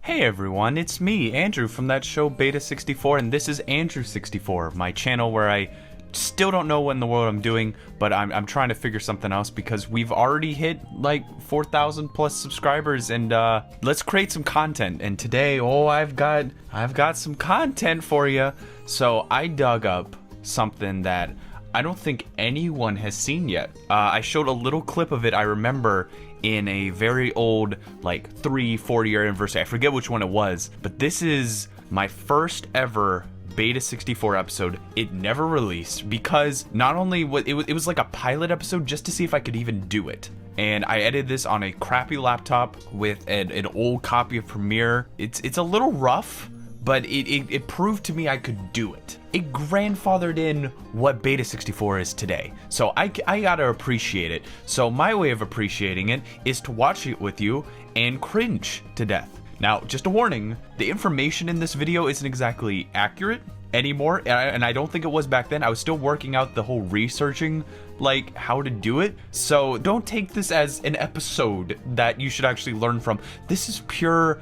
Hey everyone, it's me, Andrew, from that show Beta64, and this is Andrew64, my channel where I still don't know what in the world I'm doing, but I'm trying to figure something else because we've already hit like 4,000 plus subscribers, and let's create some content. And today, I've got some content for you. So I dug up something that I don't think anyone has seen yet. I showed a little clip of it, I remember, in a very old, like 3-4 year anniversary. I forget which one it was, but this is my first ever Beta64 episode. It never released because not only it was like a pilot episode just to see if I could even do it. And I edited this on a crappy laptop with an old copy of Premiere. It's a little rough, but it proved to me I could do it. It grandfathered in what Beta64 is today. So I gotta appreciate it. So my way of appreciating it is to watch it with you and cringe to death. Now, just a warning, the information in this video isn't exactly accurate anymore, and I don't think it was back then. I was still working out the whole researching, like, how to do it. So don't take this as an episode that you should actually learn from. This is pure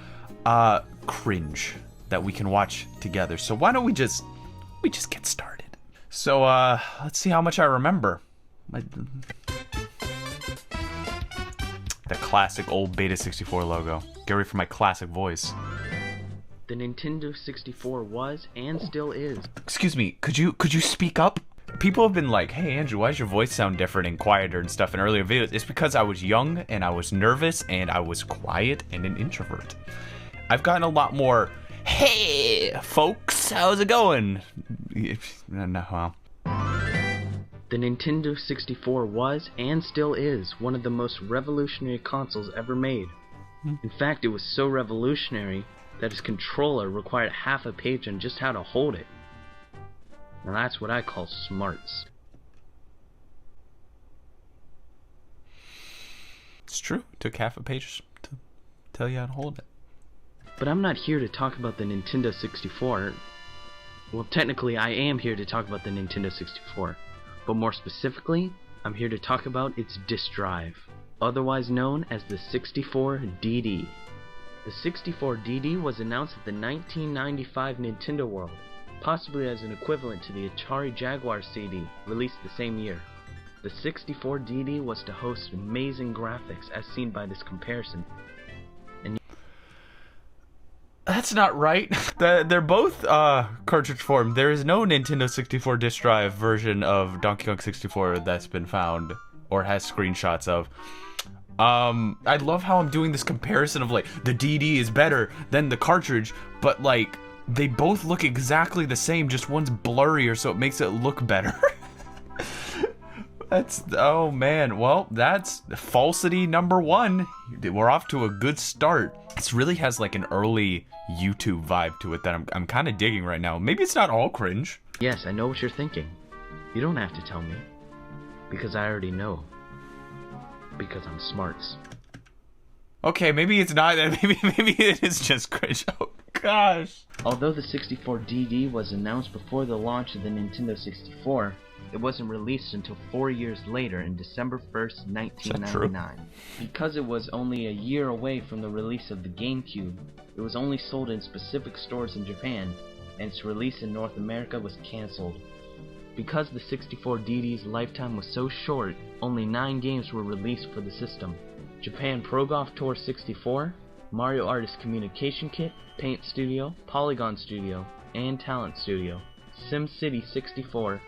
cringe that we can watch together. So why don't we just get started? So let's see how much I remember. The classic old Beta64 logo. Get ready for my classic voice. The Nintendo 64 was and still is. Excuse me, could you speak up? People have been like, hey Andrew, why does your voice sound different and quieter and stuff in earlier videos? It's because I was young and I was nervous and I was quiet and an introvert. I've gotten a lot more, hey folks, how's it going? No. The Nintendo 64 was and still is one of the most revolutionary consoles ever made. In fact, it was so revolutionary that its controller required half a page on just how to hold it. Now that's what I call smarts. It's true. It took half a page to tell you how to hold it. But I'm not here to talk about the Nintendo 64. Well, technically I am here to talk about the Nintendo 64. But more specifically, I'm here to talk about its disk drive, otherwise known as the 64DD. The 64DD was announced at the 1995 Nintendo World, possibly as an equivalent to the Atari Jaguar CD, released the same year. The 64DD was to host amazing graphics as seen by this comparison. That's not right. They're both cartridge form. There is no Nintendo 64 disk drive version of Donkey Kong 64 that's been found or has screenshots of. I love how I'm doing this comparison of like the DD is better than the cartridge, but like they both look exactly the same, just one's blurrier so it makes it look better. Oh man, well, that's falsity number one. We're off to a good start. This really has like an early YouTube vibe to it that I'm kind of digging right now. Maybe it's not all cringe. Yes, I know what you're thinking. You don't have to tell me. Because I already know. Because I'm smarts. Okay, maybe it's not that. Maybe it is just cringe. Oh gosh. Although the 64DD was announced before the launch of the Nintendo 64, it wasn't released until 4 years later in December 1st, 1999. Because it was only a year away from the release of the GameCube, it was only sold in specific stores in Japan, and its release in North America was cancelled. Because the 64DD's lifetime was so short, only 9 games were released for the system. Japan Pro Golf Tour 64, Mario Artist Communication Kit, Paint Studio, Polygon Studio, and Talent Studio, SimCity 64,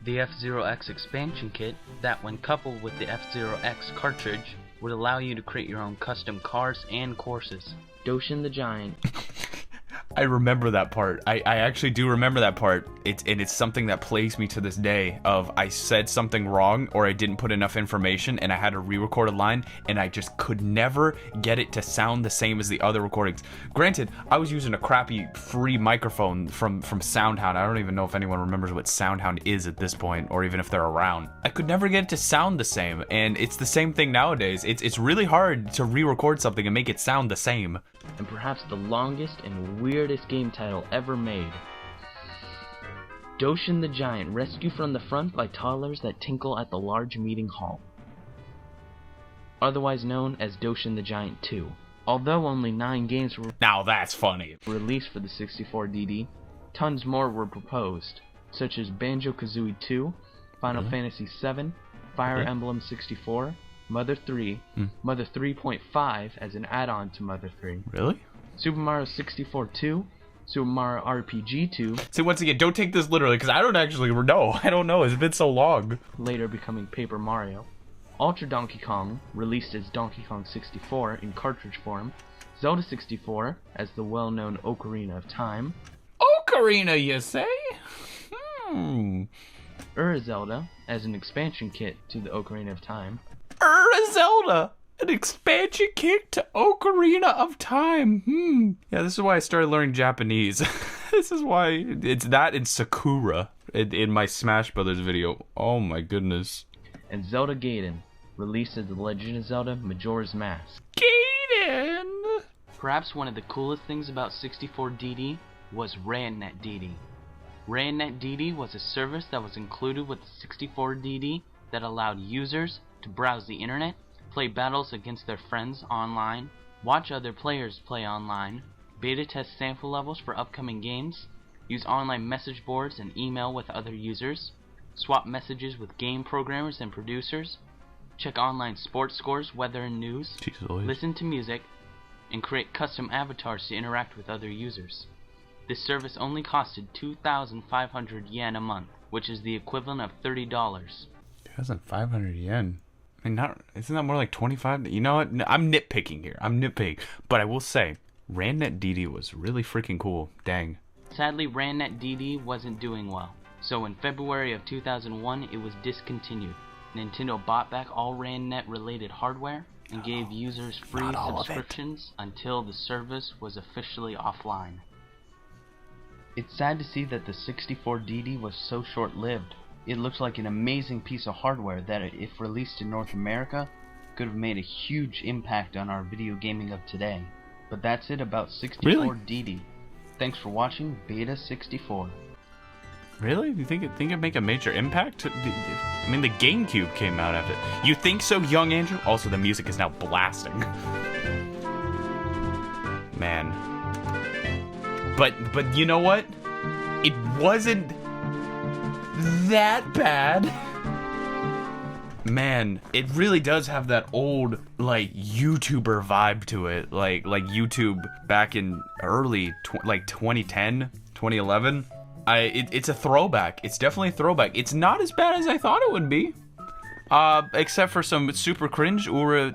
the F-Zero X expansion kit that, when coupled with the F-Zero X cartridge, would allow you to create your own custom cars and courses. Doshin the Giant. I remember that part. I actually do remember that part. It's something that plagues me to this day of I said something wrong or I didn't put enough information and I had to re-record a line and I just could never get it to sound the same as the other recordings. Granted, I was using a crappy free microphone from SoundHound. I don't even know if anyone remembers what SoundHound is at this point or even if they're around. I could never get it to sound the same, and it's the same thing nowadays. It's really hard to re-record something and make it sound the same. And perhaps the longest and weirdest game title ever made. Doshin the Giant, rescued from the front by toddlers that tinkle at the large meeting hall. Otherwise known as Doshin the Giant 2. Although only 9 games were Now that's funny. released for the 64DD, tons more were proposed, such as Banjo-Kazooie 2, Final Fantasy 7, Fire Emblem 64, Mother 3, Mother 3.5 as an add-on to Mother 3, Really? Super Mario 64 2, Super Mario RPG 2, See, once again, don't take this literally, because I don't actually know. I don't know. It's been so long. later becoming Paper Mario, Ultra Donkey Kong, released as Donkey Kong 64 in cartridge form, Zelda 64 as the well-known Ocarina of Time, Ocarina, you say? Zelda as an expansion kit to the Ocarina of Time, Zelda, an expansion kit to Ocarina of Time. Yeah, this is why I started learning Japanese. This is why it's that and Sakura in my Smash Brothers video. Oh my goodness. and Zelda Gaiden, released as The Legend of Zelda Majora's Mask. Gaiden! Perhaps one of the coolest things about 64DD was RandNet DD. RandNet DD was a service that was included with the 64DD that allowed users to browse the internet, play battles against their friends online, watch other players play online, beta test sample levels for upcoming games, use online message boards and email with other users, swap messages with game programmers and producers, check online sports scores, weather and news, listen to music, and create custom avatars to interact with other users. This service only costed 2,500 yen a month, which is the equivalent of $30. 2,500 yen. I mean, isn't that more like 25? You know what? No, I'm nitpicking here. I'm nitpicking. But I will say, RandNet DD was really freaking cool. Dang. Sadly, RandNet DD wasn't doing well. So in February of 2001, it was discontinued. Nintendo bought back all RandNet related hardware and gave users free subscriptions until the service was officially offline. It's sad to see that the 64DD was so short-lived. It looks like an amazing piece of hardware that, if released in North America, could have made a huge impact on our video gaming of today. But that's it about 64DD. Thanks for watching Beta64. Really? You think it'd make a major impact? I mean, the GameCube came out after. You think so, young Andrew? Also, the music is now blasting. Man. But you know what? It wasn't that bad. Man, it really does have that old, like, YouTuber vibe to it. Like YouTube back in early, 2010, 2011. It's a throwback. It's definitely a throwback. It's not as bad as I thought it would be. Except for some super cringe or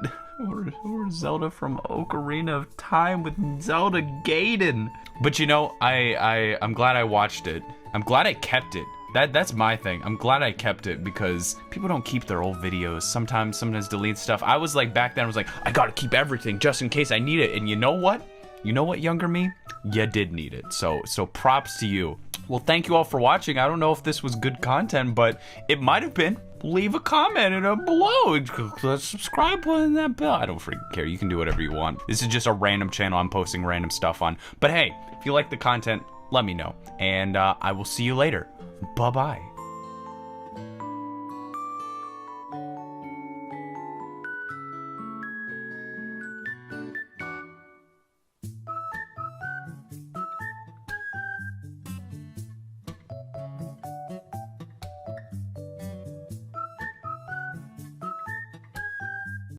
Zelda from Ocarina of Time with Zelda Gaiden. But you know, I'm glad I watched it. I'm glad I kept it. That's my thing. I'm glad I kept it because people don't keep their old videos. Sometimes delete stuff. I was like, back then I was like, I gotta keep everything just in case I need it. And you know what? You know what, younger me? You did need it. So props to you. Well, thank you all for watching. I don't know if this was good content, but it might have been. Leave a comment below. Subscribe, put in that bell. I don't freaking care. You can do whatever you want. This is just a random channel I'm posting random stuff on. But hey, if you like the content, let me know. And I will see you later. Bye-bye.